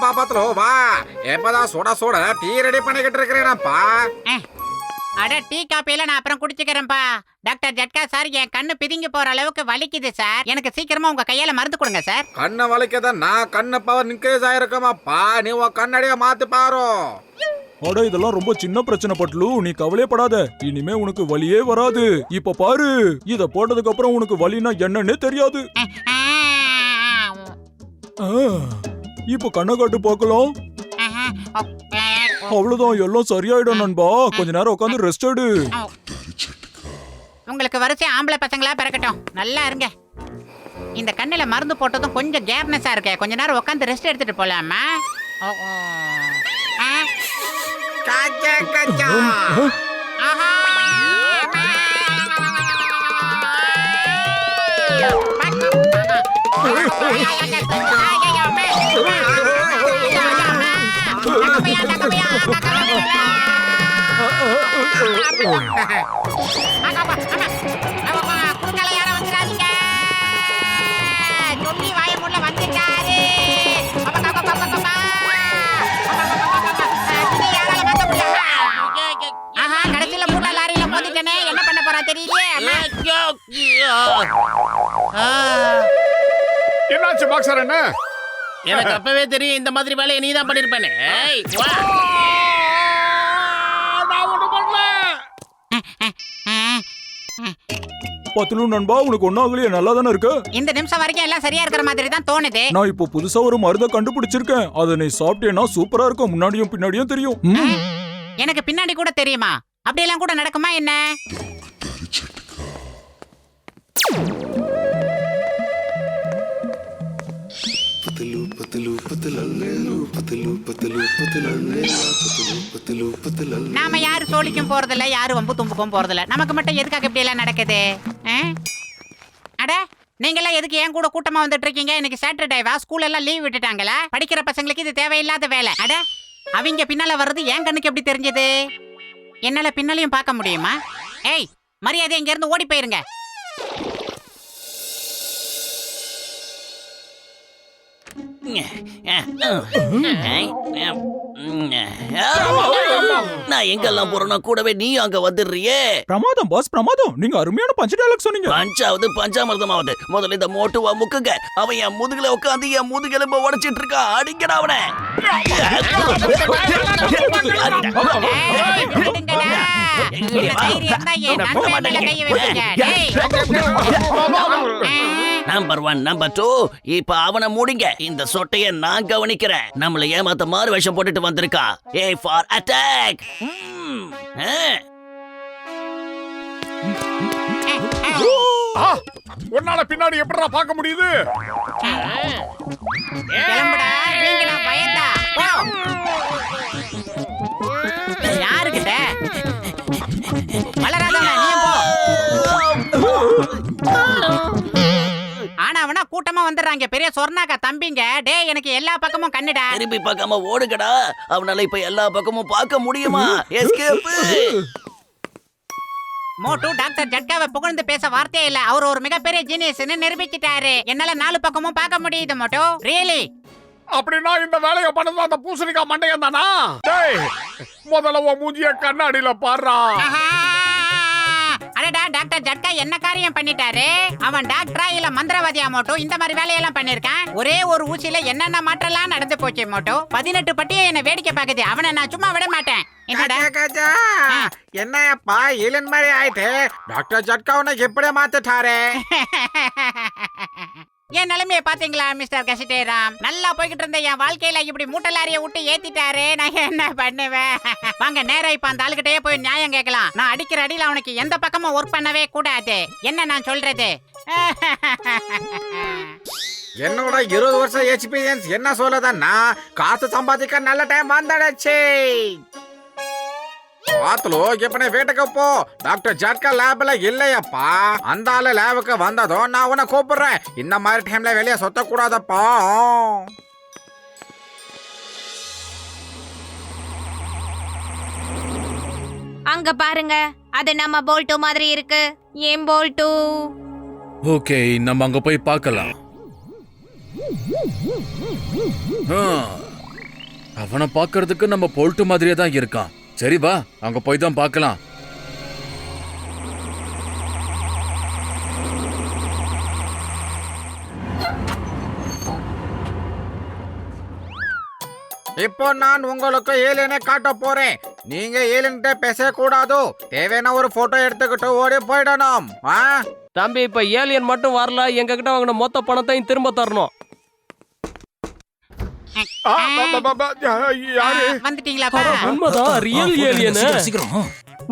வாப்பா பாத்துலோ வா. எப்பதான் சுட சுட டீ ரெடி பண்ணிக்கிட்டு இருக்கிறேனாப்பா. அட டீ காப்பியில நான் அப்புறம் குடிச்சுக்கிறேன்ப்பா. டாக்டர் ஜட்கா சார், என் கண்ணு பிதுங்கி போற அளவுக்கு வலிக்குது சார். எனக்கு சீக்கிரமா உங்க கையால மருந்து கொடுங்க சார். கண்ணு வலிக்கதான் நான் கண்ணு பவர் இன்க்ரீஸ் ஆயிருக்கமாப்பா. நீ உன் கண்ணடிய மாத்தி பாரு. அட இதெல்லாம் ரொம்ப சின்ன பிரச்சனை பட்லு, நீ கவலையப்படாத. இனிமே உனக்கு வலியே வராது. இப்ப பாரு, இத போட்டதுக்கு அப்புறம் உனக்கு வலினா என்னன்னே தெரியாது. இப்ப கண்ணை காட்டு பார்க்கலாம். அவ்வளவுதான், எல்லாம் சரியாயிடும் நண்பா. கொஞ்ச நேரம் உட்காந்து ரெஸ்ட் எடு. உங்களுக்கு வரிசை ஆம்பளை பசங்களா பிறக்கட்டும். நல்லா இருங்க. இந்த கண்ணுல மருந்து போட்டதும் கொஞ்சம் கேர்னஸா இருக்கு. கொஞ்ச நேரம் உட்காந்து ரெஸ்ட் எடுத்துட்டு போலாமா? காச்சா காச்சா. என்ன பண்ண போறா தெரியலையே. என்னாச்சு பாக்ஸர்? என்ன எனக்கு அப்பவே தெரியும் இந்த மாதிரி வேலையை நீ தான் பண்ணிருப்பேன்னு. நான் ஒண்ணும் பண்ணல. பத்துலு நண்பா, உனக்கு ஒன்னாகலையே, நல்லா தானே இருக்க? இந்த நிமிஷம் வரைக்கும் எல்லாம் சரியா இருக்கிற மாதிரி தான் தோணுது. நான் இப்போ புதுசா ஒரு மருந்தை கண்டுபிடிச்சிருக்கேன். அதை நீ சாப்பிட்டேன்னா சூப்பரா இருக்கும். முன்னாடியும் பின்னாடியும் தெரியும். எனக்கு பின்னாடி கூட தெரியுமா? அப்படியெல்லாம் கூட நடக்குமா என்ன? நாம யாரு சோழிக்கும் போறதில்ல, யாரு வம்பு தும்புக்கும் போறதில்ல. நமக்கு மட்டும் எதுக்காக இப்படி எல்லாம் நடக்குது? அட, நீங்கெல்லாம் எதுக்கு என் கூட கூட்டமா வந்துட்டு இருக்கீங்க? இன்னைக்கு சாட்டர்டேவா? ஸ்கூல் எல்லாம் லீவ் விட்டுட்டாங்களா? படிக்கிற பசங்களுக்கு இது தேவையில்லாத வேலை. அட, அவங்க பின்னால வர்றது என் கண்ணுக்கு எப்படி தெரிஞ்சது? என்னால பின்னாலையும் பார்க்க முடியுமா? ஏய், மரியாதை இங்க இருந்து ஓடி போயிருங்க. நான் எங்கெல்லாம் போறேன்னா கூடவே நீ அங்க வந்துடுறியே. பிரமாதம் பாஸ், பிரமாதம். நீங்க அருமையான பஞ்ச டயலாக் சொன்னீங்க. பஞ்சாவது பஞ்சாமிர்தமாவது. முதல்ல இந்த மோட்டுவா முக்குங்க. அவன் என் முதுகுல உட்காந்து என் முதுகெலும்ப உடைச்சிட்டு இருக்கா. அடிக்கடா அவனை. நம்பர் 1, நம்பர் 2, இப்ப அவனை மூடிங்க. இந்த சொட்டைய நான் கவனிக்கிறேன். நம்மள ஏமாத்த மாறு வேஷம் போட்டுட்டு வந்திருக்கா. A for attack. உன்னால பின்னாடி எப்படிடா பார்க்க முடியுது? யாருக்கிட்ட வளராதவனா நீ போ. ஆனா கூட்டமா வந்துடுறாங்க. பெரிய சொர்ணாக்கா தம்பிங்க. டே, எனக்கு எல்லா பக்கமும் கண்ணுடா. திரும்பி பார்க்காம ஓடுகடா. அவனால இப்ப எல்லா பக்கமும் பார்க்க முடியுமா? எஸ்கேப். மோட்டு டாக்டர் ஜட்காவை புகழ்ந்து பேச வார்த்தையே இல்ல. அவர் ஒரு மிகப்பெரிய ஜீனியஸ்னு நிரூபிச்சிட்டாரு. என்னால 4 பக்கமும் பார்க்க முடியுது மோட்டு. ரியலி? அப்படின்னா இந்த வேலையை பண்ணது அந்த பூசணிக்கா மண்டையன் தானா? டேய், முதல்ல உன் மூஞ்சிய கண்ணாடியில பாருடா. அடடா, டாக்டர் ஜட்கா என்ன காரியம் பண்ணிட்டாரு? அவன் டாக்டரா இல்ல மந்திரவாதியா மோட்டோ? இந்த மாதிரி வேலையெல்லாம் பண்ணிருக்கான். ஒரே ஒரு ஊசியில என்னென்ன மாற்றலாம் நடந்து போச்சு மோட்டோ. 18 பட்டியை என்ன வேடிக்கை பாக்குது. அவனை நான் சும்மா விட மாட்டேன். என்னப்பா இளன் மாதிரி ஆயிட்டு? டாக்டர் ஜட்கா உன்னை எப்படி மாத்திட்டாரு? என் நிலைமையை பாத்தீங்களா மிஸ்டர் கசிட்டேராம்? நல்லா போய்கிட்டு இருந்த என் வாழ்க்கையில இப்படி மூட்டலாரிய விட்டு ஏத்திட்டாரு. நான் என்ன பண்ணுவேன்? வாங்க நேரா இப்ப அந்த ஆளுகிட்டே போய் நியாயம் கேட்கலாம். நான் அடிக்கிற அடியில அவனுக்கு எந்த பக்கமும் ஒர்க் பண்ணவே கூடாது. என்ன நான் சொல்றது? என்னோட 20 வருஷம் எக்ஸ்பீரியன்ஸ் என்ன சொல்லதன்னா, காசு சம்பாதிக்க நல்ல டைம் வந்துடுச்சு. பாத்துலோ எப்பனே வீட்டுக்கு போ. டாக்டர் ஜட்கா லேப்ல இல்லையப்பா. அந்த ஆளு லேபுக்கு வந்ததும் நான் உன்னை கூப்பிடுறேன். இந்த மாதிரி டைம்ல வெளியே சொத்த கூடாதப்பா. அங்க பாருங்க, அது நம்ம போல்டோ மாதிரி இருக்கு. ஏன் போல்டோ? ஓகே, நம்ம அங்க போய் பார்க்கலாம். அவனை பார்க்கிறதுக்கு நம்ம போல்ட்டு மாதிரியே தான் இருக்கான். சரி வா, அங்க போய் தான் பார்க்கலாம். இப்போ நான் உங்களுக்கு ஏலியனை காட்ட போறேன். நீங்க ஏலியன்கிட்ட பேசக்கூடாது. தேவையான ஒரு போட்டோ எடுத்துக்கிட்டு ஓடி போயிடணும். தம்பி இப்ப ஏலியன் மட்டும் வரல, எங்க கிட்ட வாங்கின மொத்த பணத்தையும் திரும்ப தரணும். யாரு? வந்துட்டீங்களாப்பா? உண்மைதான், ரியல் ஏலியன்.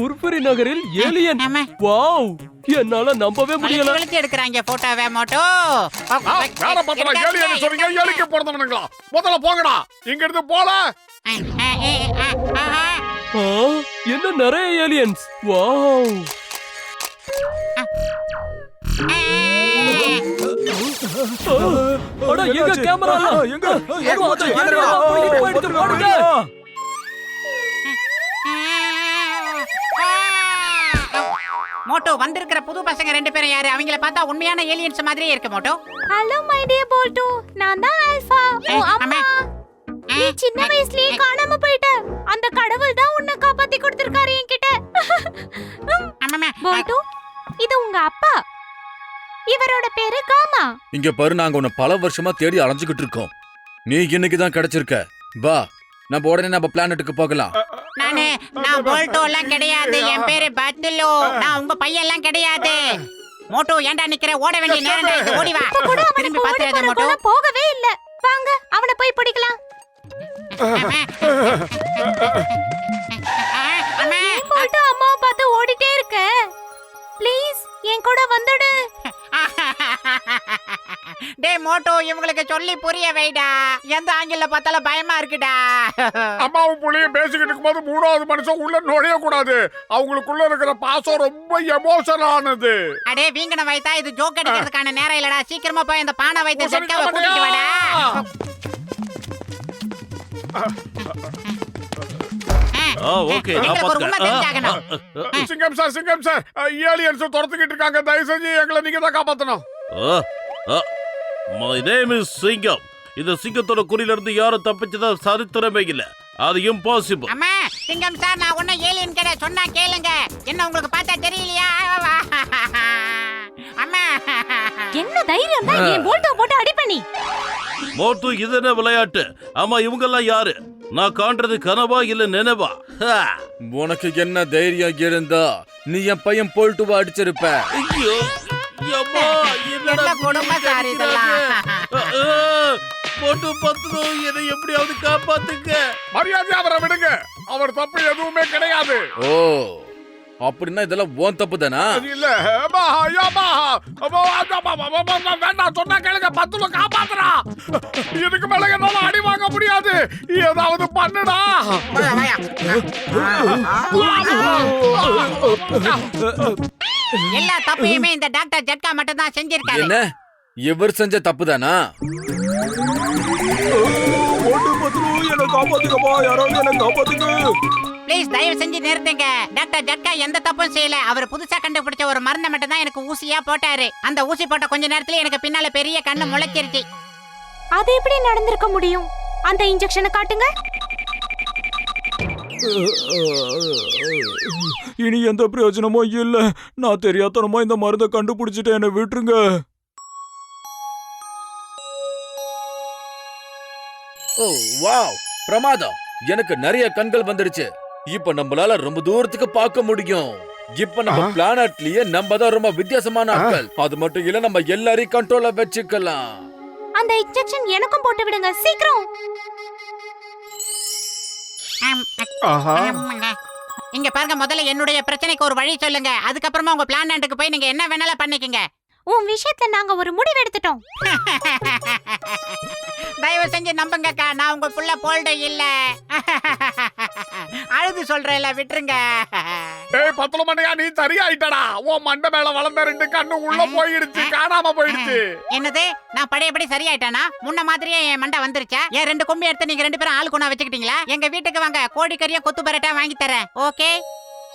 உருப்பரி நகரில் ஏலியன். ஆமா. வாவ், என்னால நம்பவே முடியல. கழுத்து எடுக்கறாங்க போட்டோவே மோட்டோ. வேற பத்திரம் ஏலியன் சொல்றீங்க, ஏலிக்கு பிறந்தவனுங்களா? முதல்ல போங்கடா, இங்க இருந்து போல. ஆ, என்ன நிறைய ஏலியன்ஸ். வாவ். அட எங்க கேமரா? எங்க மோட்டோ வந்திருக்கிற புது பசங்க 2 பேரும் யாரு? அவங்கள பார்த்தா உண்மையான ஏலியன்ஸ் மாதிரியே இருக்கு மோட்டோ. ஹலோ மை டியர் போல்டு, நான் தான் ஆல்பா. ஓ அம்மா, நீ சின்ன வயசுலயே காணாம போயிட்ட. அந்த கடவுள் தான் உன்னை காப்பாத்தி கொடுத்திருக்காரு என்கிட்ட. போல்டு, இது உங்க அப்பா. இவரோட பேரு காமா. இங்க பாரு, நாங்க உன்னை பல வருஷமா தேடி அலைஞ்சுகிட்டு இருக்கோம். நீ இன்னைக்கு தான் கிடைச்சிருக்க. வா, நம்ம உடனே நம்ம பிளானட்டுக்கு போகலாம். நான் போல்டோ எல்லாம் கிடையாது. என் பேரு பத்துலோ. நான் உங்க பையன் எல்லாம் கிடையாது. மோட்டோ ஏன்டா நிக்கிற? ஓட வேண்டிய நேரம் இது. ஓடி வா. திரும்பி பாத்துறாத மோட்டோ. போகவே இல்ல. வாங்க அவனை போய் பிடிக்கலாம். போல்டு அம்மாவை பார்த்து ஓடிட்டே இருக்க. ப்ளீஸ் என் கூட வந்துடு. டே மோட்டோ, இவங்களுக்கு சொல்லி புரிய வைடா. எந்த ஆங்கில பார்த்தாலும் பயமா இருக்குடா. அம்மாவும் புள்ளையும் பேசிக்கிட்டு இருக்கும்போது 3வது மனுஷன் உள்ள நுழைய கூடாது. அவங்களுக்குள்ள இருக்கிற பாசம் ரொம்ப எமோஷனலானது. அடே வீங்கன வைத்தா, இது ஜோக் அடிக்கிறதுக்கான நேரம் இல்லடா. சீக்கிரமா போய் அந்த பானை வைத்த செட்காவை கூட்டிட்டு வாடா. ஓகே, எங்களுக்கு ஒரு உண்மை தெரிஞ்சாகணும். சிங்கம் சார், ஏலியன்ஸ் துரத்துக்கிட்டு இருக்காங்க. தயவு செஞ்சு எங்களை நீங்க தான் காப்பாத்தணும். மை நேம் இஸ் சிங்கம். இந்த சிங்கத்தோட குறியில இருந்து யாரும் தப்பிச்சதா சரித்திரமே இல்ல. அது இம்பாசிபிள். அம்மா, சிங்கம் சார், நான் ஒண்ணு ஏலியன் கடை சொன்னா கேளுங்க. என்ன உங்களுக்கு பார்த்தா தெரியலையா? அம்மா, என்ன தைரியம் தான் என் போல்டோ போட்டு அடிப்பனி. மோட்டு, இது என்ன விளையாட்டு? ஆமா, இவங்க எல்லாம் யாரு? நான் காண்றது கனவா இல்ல நினைவா? உனக்கு என்ன தைரியம் இருந்தா நீ என் பையன் போல்ட்டுவா அடிச்சிருப்ப. ஐயோ, யம்மா, என்னடா என்ன கொடுமை சார் இதெல்லாம்? மோட்டு பத்துதோ, என்னை எப்படியாவது காப்பாத்துங்க. மரியாதை அவரை விடுங்க. அவர் தப்பு எதுவுமே கிடையாது. ஓ, அப்படின்னா இதெல்லாம் ஓன் தப்பு தானா? இல்ல வேண்டாம், சொன்னா கேளுங்க. பத்துல காப்பாத்துறா. இதுக்கு மேல என்னால அடி வாங்க முடியாது. ஏதாவது பண்ணுடா. எல்லா தப்பையுமே இந்த டாக்டர் ஜட்கா மட்டும் தான் செஞ்சிருக்காரு. என்ன, இவர் செஞ்ச தப்பு தானா? என்ன காப்பாத்துக்கப்பா, யாராவது என்ன காப்பாத்துங்க. ப்ளீஸ் தயவு செஞ்சு நிறுத்துங்க. டாக்டர் ஜட்கா எந்த தப்பும் செய்யல. அவர் புதுசா கண்டுபிடிச்ச ஒரு மருந்தை மட்டும் தான் எனக்கு ஊசியா போட்டாரு. அந்த ஊசி போட்ட கொஞ்ச நேரத்துல எனக்கு பின்னால பெரிய கண்ணு முளைச்சிருச்சு. அது எப்படி நடந்திருக்க முடியும்? அந்த இன்ஜெக்ஷனை காட்டுங்க. இனி எந்த பிரயோஜனமும் இல்ல. நான் தெரியாதனமா இந்த மருந்தை கண்டுபிடிச்சிட்டேன். என்ன விட்டுருங்க. ஓ வாவ், பிரமாதம். எனக்கு நிறைய கண்கள் வந்துருச்சு. இப்ப நம்மளால ரொம்ப தூரத்துக்கு பார்க்க முடியும். இப்ப நம்ம பிளானட்லயே நம்ம தான் ரொம்ப வித்தியாசமான ஆட்கள். அது மட்டும் இல்ல, நம்ம எல்லாரையும் கண்ட்ரோல்ல வச்சுக்கலாம். அந்த இன்ஜெக்ஷன் எனக்கும் போட்டு விடுங்க சீக்கிரம். இங்க பாருங்க, முதல்ல என்னுடைய பிரச்சனைக்கு ஒரு வழி சொல்லுங்க. அதுக்கப்புறமா உங்க பிளான்ட்டுக்கு போய் நீங்க என்ன வேணாலும் பண்ணிக்கங்க. உன் விஷயத்துல நாங்க ஒரு முடிவு எடுத்துட்டோம். தயவு செஞ்சு நம்புங்கக்கா, நான் உங்க புள்ள போல்டு இல்ல. அழுது சொல்றேன்ல, விட்டுருங்க. ஏய் பத்துல மண்டையா, நீ சரியாயிட்டடா. உன் மண்டை மேல வளர்ந்த 2 கண்ணு உள்ள போயிடுச்சு, காணாம போயிடுச்சு. என்னது, நான் பழையபடி சரியாயிட்டானா? முன்ன மாதிரியே என் மண்டை வந்துருச்சா? ஏன் 2 கொம்பு எடுத்து நீங்க 2 பேரும் ஆளு கொண்டா வச்சுக்கிட்டீங்களா? எங்க வீட்டுக்கு வாங்க, கோழிக்கறியா கொத்து பரோட்டா வாங்கி தரேன். ஓகே?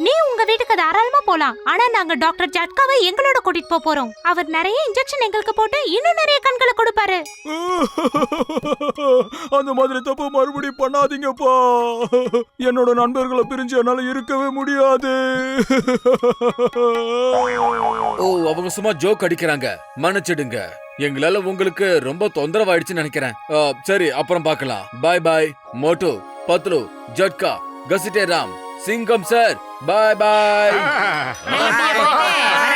நீ உங்க வீட்டுக்கு தாராளமா போலாம். ஆனா நாங்க டாக்டர் ஜட்காவை எங்களோட கூட்டிட்டு போறோம். அவர் நிறைய இன்ஜெக்ஷன் எங்களுக்கு போட்டு இன்னும் நிறைய கண்களை கொடுப்பாரு. அந்த மாதிரி தப்பு மறுபடியும் பண்ணாதீங்கப்பா. என்னோட நண்பர்களை பிரிஞ்சு என்னால இருக்கவே முடியாது. ஓ, அவங்க சும்மா ஜோக் அடிக்கிறாங்க, மன்னிச்சிடுங்க. எங்களால உங்களுக்கு ரொம்ப தொந்தரவாயிடுச்சுன்னு நினைக்கிறேன். சரி, அப்புறம் பார்க்கலாம். பாய் பாய் மோட்டு, பத்லு, ஜட்கா, கசிட்டே ராம், சிங்கம் சார், பாய் பாய். வரேன்.